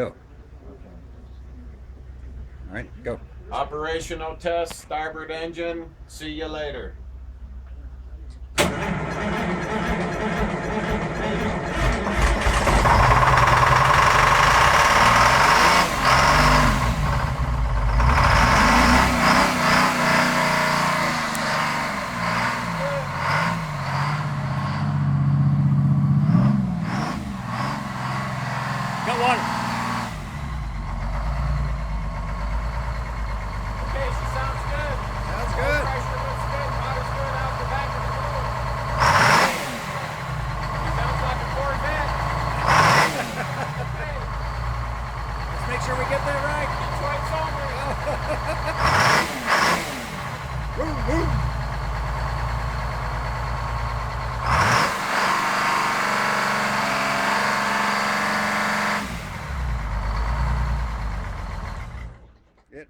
Go. Okay. All right, go. Operational test, starboard engine. See you later. Got water. Okay, she sounds good. Sounds Oil good. pressure looks good. Water's good out the back of the room. Sounds like a Corvette. Hey, Let's make sure we get that right. Detroit's only. Boom, boom. It